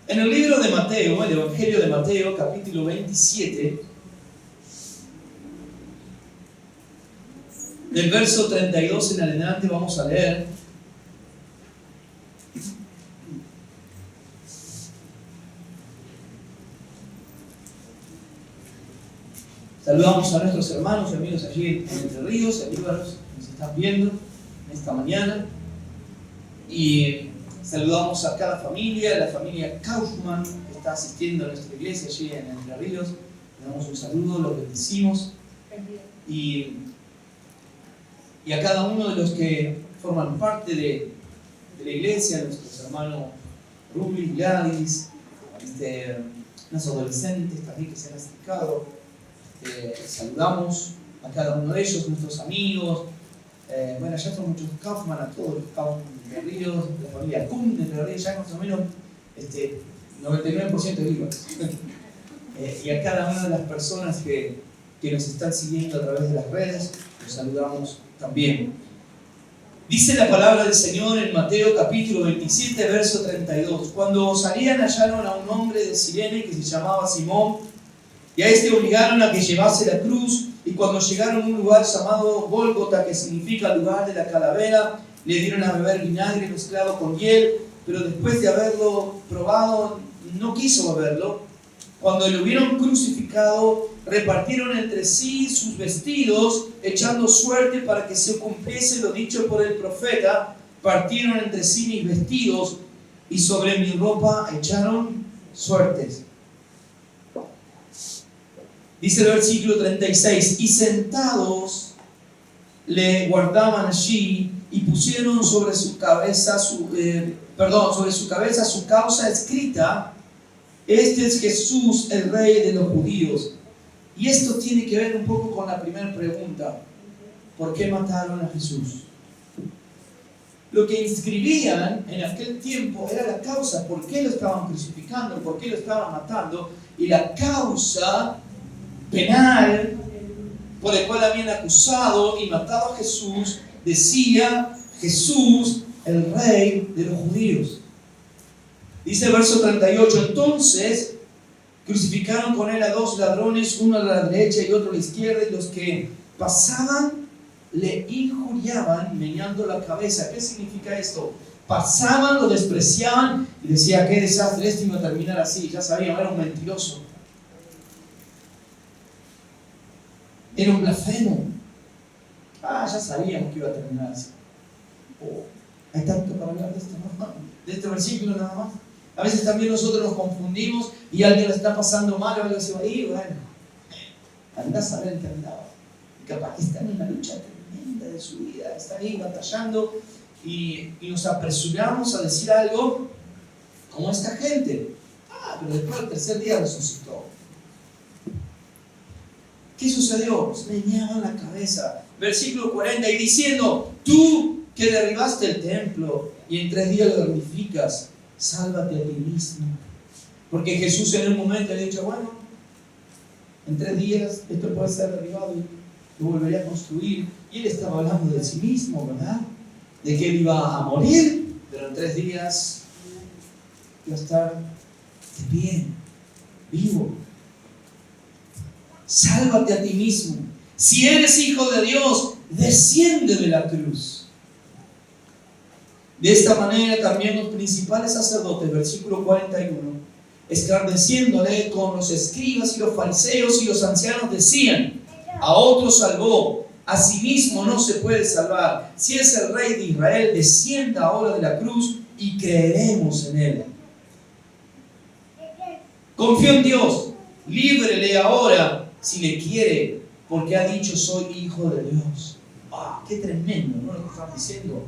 En el libro de Mateo, el Evangelio de Mateo, capítulo 27, del verso 32 en adelante vamos a leer. Saludamos a nuestros hermanos y amigos allí en Entre Ríos, en Líbanos, que nos están viendo en esta mañana. Y saludamos a cada familia, la familia Kaufman, que está asistiendo a nuestra iglesia allí en Entre Ríos. Le damos un saludo, los bendecimos. Y a cada uno de los que forman parte de la iglesia, nuestros hermanos Rubí, Gladys, unos adolescentes también que se han acercado. Saludamos a cada uno de ellos, nuestros amigos. Bueno, ya son muchos Kaufman, a todos los Kaufman de Ríos, la familia Kuhn de Ríos, ya más o menos 99% de vivos. Y a cada una de las personas que nos están siguiendo a través de las redes, los saludamos también. Dice la palabra del Señor en Mateo capítulo 27, verso 32. Cuando salían hallaron a un hombre de Cirene que se llamaba Simón, y a este obligaron a que llevase la cruz, y cuando llegaron a un lugar llamado Gólgota, que significa lugar de la calavera, le dieron a beber vinagre mezclado con hiel, pero después de haberlo probado, no quiso beberlo. Cuando lo hubieron crucificado, repartieron entre sí sus vestidos, echando suerte para que se cumpliese lo dicho por el profeta. Partieron entre sí mis vestidos, y sobre mi ropa echaron suertes. Dice el versículo 36, y sentados le guardaban allí, y pusieron sobre su cabeza su causa escrita: este es Jesús, el Rey de los judíos. Y esto tiene que ver un poco con la primera pregunta: ¿por qué mataron a Jesús? Lo que inscribían en aquel tiempo era la causa, por qué lo estaban crucificando, por qué lo estaban matando, y la causa penal por el cual habían acusado y matado a Jesús decía: Jesús, el Rey de los judíos. Dice el verso 38, entonces crucificaron con él a dos ladrones, uno a la derecha y otro a la izquierda, y los que pasaban le injuriaban meneando la cabeza. ¿Qué significa esto? Pasaban, lo despreciaban y decía: qué desastre, este iba a terminar así. Ya sabían, era un mentiroso, era un blasfemo. Ya sabíamos que iba a terminar así. Hay tanto para hablar de este versículo nada más. A veces también nosotros nos confundimos y alguien le está pasando mal o algo así, y bueno, andás a ver qué andaba. Y capaz que está en una lucha tremenda de su vida, está ahí batallando y nos apresuramos a decir algo como esta gente. Pero después del tercer día resucitó. ¿Qué sucedió? Pues meneaban la cabeza. Versículo 40, y diciendo: tú que derribaste el templo y en 3 días lo glorificas, sálvate a ti mismo. Porque Jesús en un momento le ha dicho: bueno, en 3 días esto puede ser derribado y lo volvería a construir. Y él estaba hablando de sí mismo, ¿verdad? De que él iba a morir, pero en 3 días iba a estar de pie, vivo. Sálvate a ti mismo. Si eres hijo de Dios, desciende de la cruz. De esta manera también los principales sacerdotes, versículo 41, escarneciéndole con los escribas y los fariseos y los ancianos, decían: a otro salvó, a sí mismo no se puede salvar. Si es el Rey de Israel, descienda ahora de la cruz y creeremos en él. Confío en Dios, líbrele ahora si le quiere, porque ha dicho: soy hijo de Dios. Qué tremendo, ¿no? Lo que están diciendo.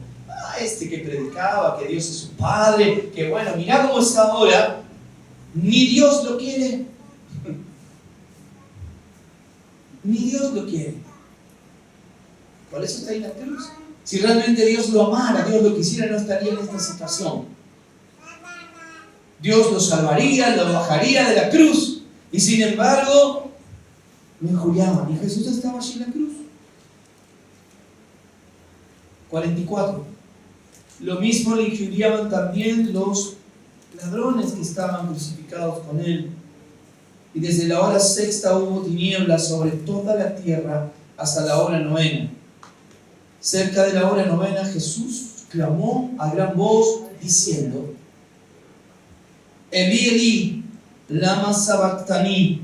Este que predicaba que Dios es su Padre, que bueno, mirá cómo está ahora, ni Dios lo quiere. Ni Dios lo quiere. Por eso está ahí en la cruz. Si realmente Dios lo amara, Dios lo quisiera, no estaría en esta situación. Dios lo salvaría, lo bajaría de la cruz. Y sin embargo, lo injuriaban. Y Jesús estaba allí en la cruz. 44. Lo mismo le injuriaban también los ladrones que estaban crucificados con él. Y desde la hora sexta hubo tinieblas sobre toda la tierra hasta la hora novena. Cerca de la hora novena Jesús clamó a gran voz diciendo: Elí, Elí, lama sabactani.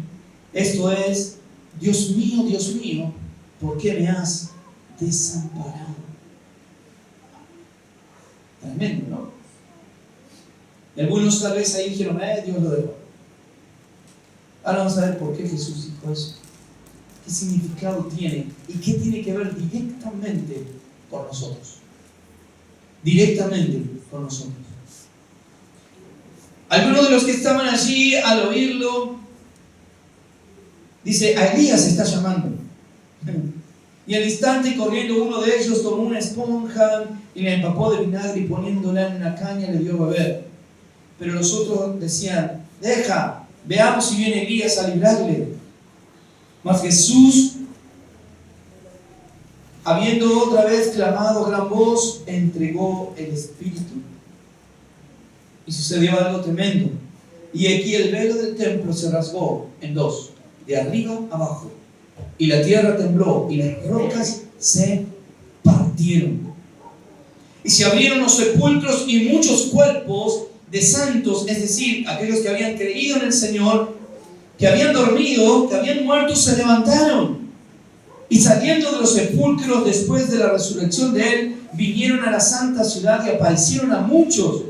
Esto es: Dios mío, ¿por qué me has desamparado? Tremendo, ¿no? Y algunos tal vez ahí dijeron: Dios lo dejó. Ahora vamos a ver por qué Jesús dijo eso. ¿Qué significado tiene? ¿Y qué tiene que ver directamente con nosotros? Directamente con nosotros. Algunos de los que estaban allí al oírlo, dice: a Elías está llamando. Y al instante, corriendo uno de ellos, tomó una esponja y la empapó de vinagre y poniéndola en una caña le dio a beber. Pero los otros decían: deja, veamos si viene Elías a librarle. Mas Jesús, habiendo otra vez clamado a gran voz, entregó el Espíritu. Y sucedió algo tremendo. Y aquí el velo del templo se rasgó en dos, de arriba abajo. Y la tierra tembló y las rocas se partieron. Y se abrieron los sepulcros y muchos cuerpos de santos, es decir, aquellos que habían creído en el Señor, que habían dormido, que habían muerto, se levantaron. Y saliendo de los sepulcros después de la resurrección de Él, vinieron a la santa ciudad y aparecieron a muchos.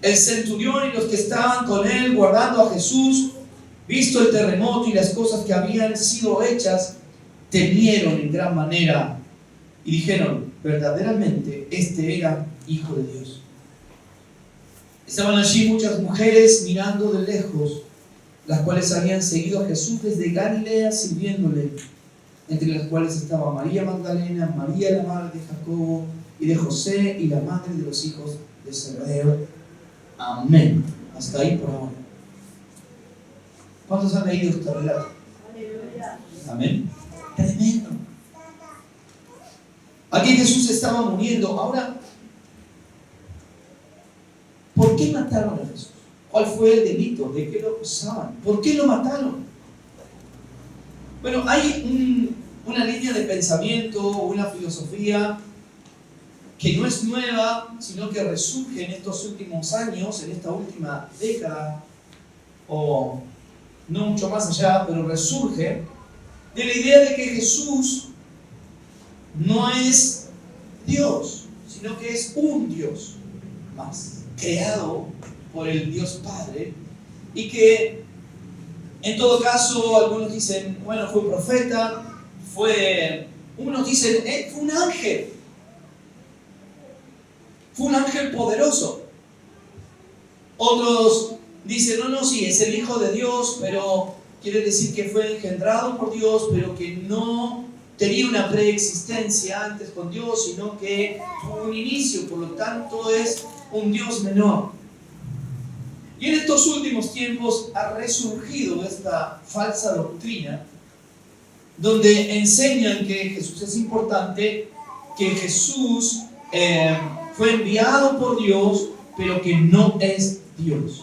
El centurión y los que estaban con él guardando a Jesús, visto el terremoto y las cosas que habían sido hechas, temieron en gran manera y dijeron: verdaderamente este era Hijo de Dios. Estaban allí muchas mujeres mirando de lejos, las cuales habían seguido a Jesús desde Galilea sirviéndole, entre las cuales estaba María Magdalena, María la madre de Jacobo y de José y la madre de los hijos de Zebedeo. Amén. Hasta ahí por ahora. ¿Cuántos han leído este relato? Amén. Tremendo. Aquí Jesús estaba muriendo. Ahora, ¿por qué mataron a Jesús? ¿Cuál fue el delito? ¿De qué lo acusaban? ¿Por qué lo mataron? Bueno, hay una línea de pensamiento, una filosofía que no es nueva, sino que resurge en estos últimos años, en esta última década, o no mucho más allá, pero resurge de la idea de que Jesús no es Dios, sino que es un Dios más, creado por el Dios Padre, y que en todo caso algunos dicen: bueno, fue un profeta, unos dicen: fue un ángel. Fue un ángel poderoso. Otros dicen: no, sí, es el Hijo de Dios, pero quiere decir que fue engendrado por Dios, pero que no tenía una preexistencia antes con Dios, sino que tuvo un inicio, por lo tanto es un Dios menor. Y en estos últimos tiempos ha resurgido esta falsa doctrina, donde enseñan que Jesús es importante, que Jesús fue enviado por Dios, pero que no es Dios.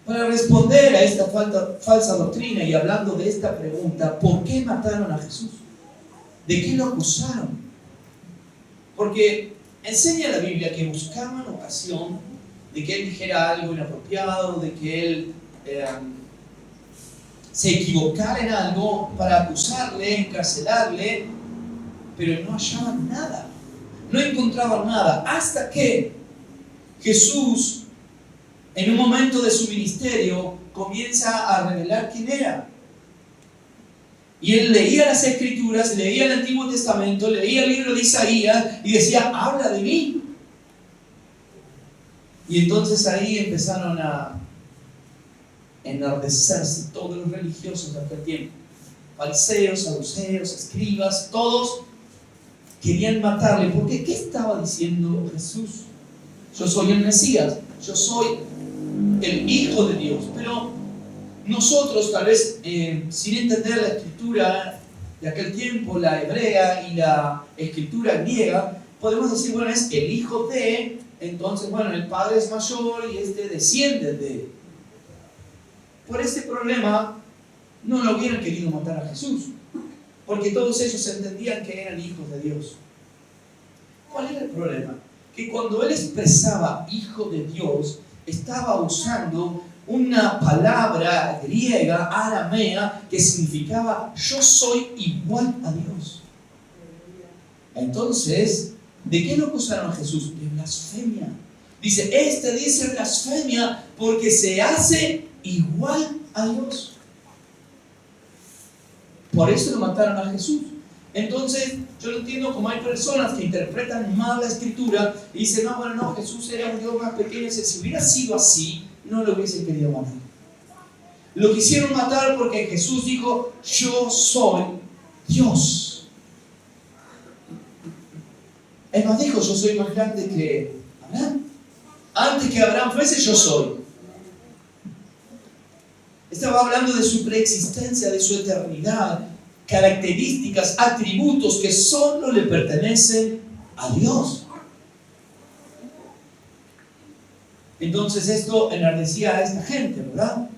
Para responder a esta falsa doctrina y hablando de esta pregunta: ¿por qué mataron a Jesús? ¿De qué lo acusaron? Porque enseña la Biblia que buscaban ocasión de que él dijera algo inapropiado, de que él se equivocara en algo para acusarle, encarcelarle, pero no hallaban nada. No encontraban nada, hasta que Jesús, en un momento de su ministerio, comienza a revelar quién era. Y él leía las Escrituras, leía el Antiguo Testamento, leía el libro de Isaías y decía: habla de mí. Y entonces ahí empezaron a enardecerse todos los religiosos de aquel tiempo. Fariseos, saduceos, escribas, todos querían matarle. Porque ¿qué estaba diciendo Jesús? Yo soy el Mesías, yo soy el Hijo de Dios. Pero nosotros, tal vez sin entender la escritura de aquel tiempo, la hebrea y la escritura griega, podemos decir: bueno, es el hijo de, entonces, bueno, el padre es mayor y desciende de él. Por este problema, no lo hubieran querido matar a Jesús, porque todos ellos entendían que eran hijos de Dios. ¿Cuál era el problema? Que cuando él expresaba hijo de Dios, estaba usando una palabra griega, aramea, que significaba yo soy igual a Dios. Entonces, ¿de qué lo acusaron a Jesús? De blasfemia. Dice, dice blasfemia porque se hace igual a Dios. Por eso lo mataron a Jesús. Entonces, yo lo entiendo como hay personas que interpretan mal la escritura y dicen, no, bueno, no, Jesús era un Dios más pequeño. Si hubiera sido así, no lo hubiesen querido matar. Lo quisieron matar porque Jesús dijo, yo soy Dios. Él nos dijo, yo soy más grande que Abraham. Antes que Abraham fuese, yo soy. Estaba hablando de su preexistencia, de su eternidad, características, atributos que solo le pertenecen a Dios. Entonces esto enardecía a esta gente, ¿verdad?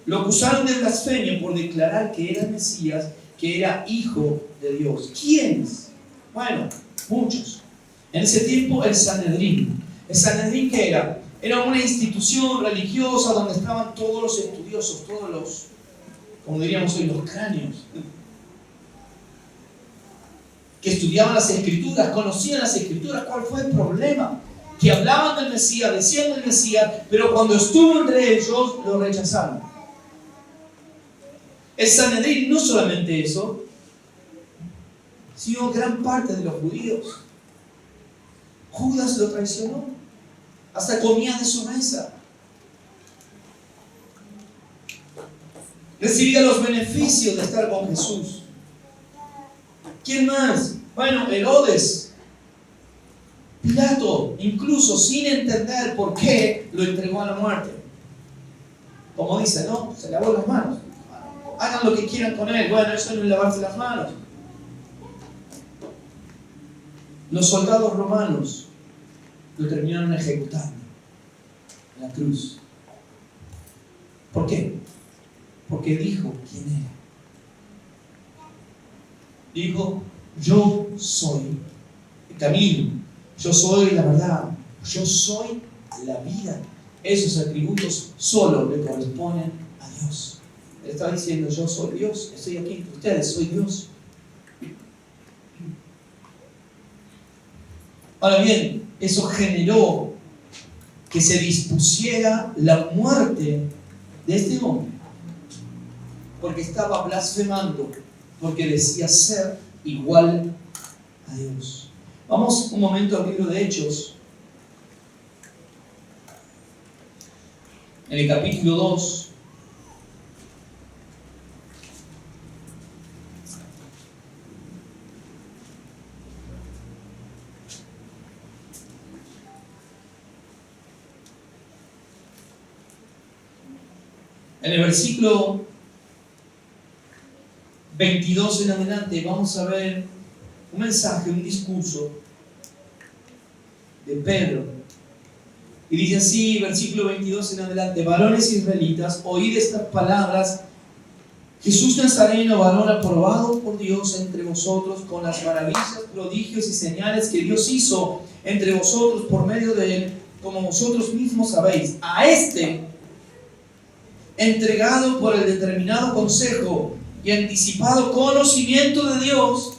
Lo acusaron de blasfemia por declarar que era el Mesías, que era hijo de Dios. ¿Quiénes? Bueno, muchos. En ese tiempo el Sanedrín. ¿El Sanedrín qué era? Era una institución religiosa donde estaban todos los estudiosos, todos los, como diríamos hoy, los cráneos, que estudiaban las escrituras, conocían las escrituras. ¿Cuál fue el problema? Que hablaban del Mesías, decían del Mesías, pero cuando estuvo entre ellos, lo rechazaron. El Sanedrín, no solamente eso, sino gran parte de los judíos. Judas lo traicionó, hasta comía de su mesa. Recibía los beneficios de estar con Jesús. ¿Quién más? Bueno, Herodes. Pilato, incluso sin entender por qué, lo entregó a la muerte. Como dice, ¿no? Se lavó las manos. Hagan lo que quieran con él. Bueno, eso no es lavarse las manos. Los soldados romanos lo terminaron ejecutando en la cruz. ¿Por qué? Porque dijo quién era. Dijo, yo soy el camino, yo soy la verdad, yo soy la vida. Esos atributos solo le corresponden a Dios. Él estaba diciendo, yo soy Dios, estoy aquí entre ustedes, soy Dios. Ahora bien, eso generó que se dispusiera la muerte de este hombre, porque estaba blasfemando, porque decía ser igual a Dios. Vamos un momento al libro de Hechos, en el capítulo 2. En el versículo 22 en adelante vamos a ver un mensaje, un discurso de Pedro. Y dice así, versículo 22 en adelante: varones israelitas, oíd estas palabras. Jesús Nazareno, varón aprobado por Dios entre vosotros, con las maravillas, prodigios y señales que Dios hizo entre vosotros por medio de él, como vosotros mismos sabéis. A entregado por el determinado consejo y anticipado conocimiento de Dios,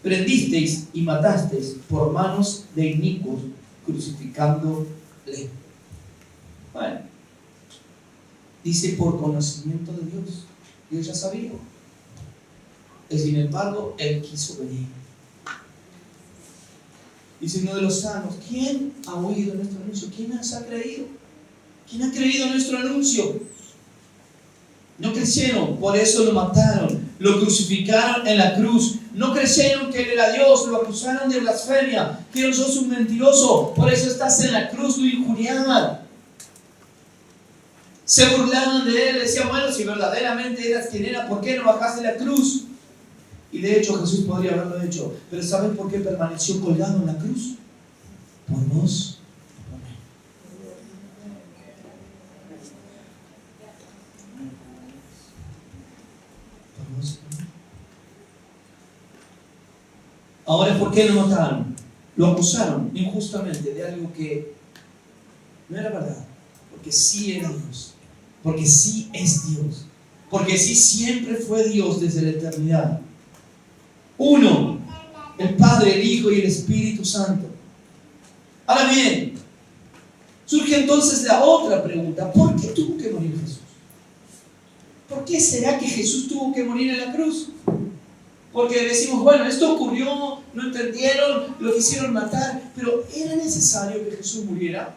prendisteis y matasteis por manos de inicuos, crucificándole. Bueno, dice por conocimiento de Dios. Dios ya sabía. Y sin embargo, Él quiso venir. Dice uno de los sanos: ¿quién ha oído nuestro anuncio? ¿Quién nos ha creído? ¿Quién ha creído nuestro anuncio? No creyeron, por eso lo mataron, lo crucificaron en la cruz. No creyeron que Él era Dios, lo acusaron de blasfemia, que Él sos un mentiroso, por eso estás en la cruz, lo injuriaban. Se burlaban de Él, decían: bueno, si verdaderamente eras quien era, ¿por qué no bajaste de la cruz? Y de hecho Jesús podría haberlo hecho. Pero ¿saben por qué permaneció colgado en la cruz? Por vos. Por mí. Por vos. Ahora, ¿por qué lo mataron? Lo acusaron injustamente de algo que no era verdad. Porque sí era Dios. Porque sí es Dios. Porque sí siempre fue Dios desde la eternidad. Uno, el Padre, el Hijo y el Espíritu Santo. Ahora bien, surge entonces la otra pregunta: ¿por qué tuvo que morir Jesús? ¿Por qué será que Jesús tuvo que morir en la cruz? Porque decimos, bueno, esto ocurrió, no entendieron, lo quisieron matar, pero ¿era necesario que Jesús muriera?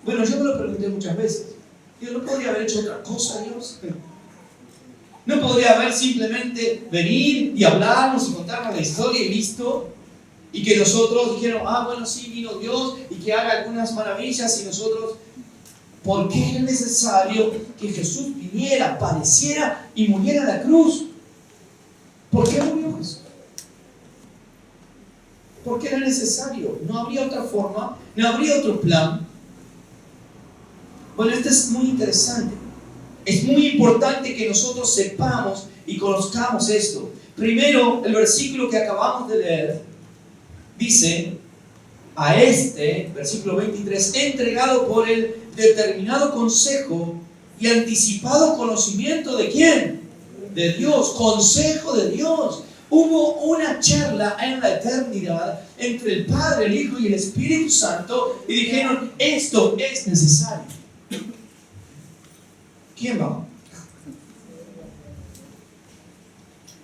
Bueno, yo me lo pregunté muchas veces. Dios, ¿no podría haber hecho otra cosa, Dios? ¿No podría haber simplemente venir y hablarnos y contarnos la historia y listo? Y que nosotros dijeron, bueno, sí, vino Dios y que haga algunas maravillas y nosotros... ¿Por qué era necesario que Jesús viniera, padeciera y muriera en la cruz? ¿Por qué murió Jesús? ¿Por qué era necesario? ¿No habría otra forma? ¿No habría otro plan? Bueno, esto es muy interesante. Es muy importante que nosotros sepamos y conozcamos esto. Primero, el versículo que acabamos de leer dice: a este, versículo 23, entregado por el determinado consejo y anticipado conocimiento ¿de quién? De Dios, consejo de Dios. Hubo una charla en la eternidad entre el Padre, el Hijo y el Espíritu Santo y dijeron, esto es necesario. ¿Quién va?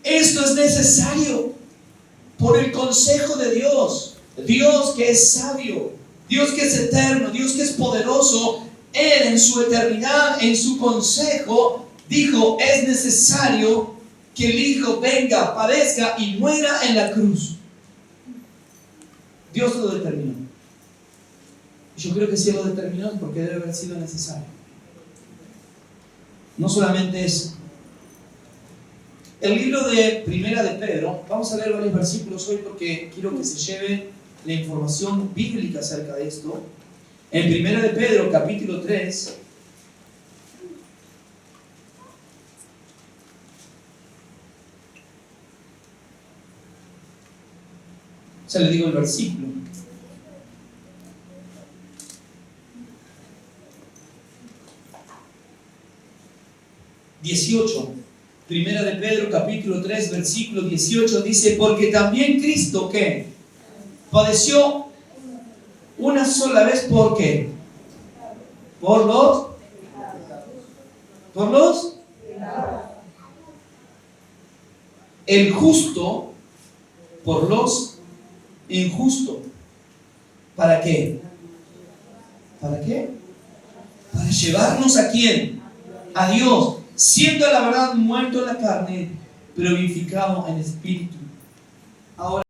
Esto es necesario por el consejo de Dios. Dios que es sabio, Dios que es eterno, Dios que es poderoso. Él en su eternidad, en su consejo, dijo, es necesario que el Hijo venga, padezca y muera en la cruz. Dios lo determinó. Yo creo que si Él lo determinó es porque debe haber sido necesario. No solamente eso. El libro de Primera de Pedro, vamos a leer varios versículos hoy porque quiero que se lleve la información bíblica acerca de esto. En Primera de Pedro, capítulo 3, ya le digo el versículo. Primera de Pedro, capítulo 3, versículo 18, dice, porque también Cristo, ¿qué? Padeció una sola vez, ¿por qué? Por los el justo por los injustos. ¿Para qué? ¿Para qué? Para llevarnos ¿a quién? A Dios, siendo la verdad muerto en la carne, pero vivificado en espíritu. Ahora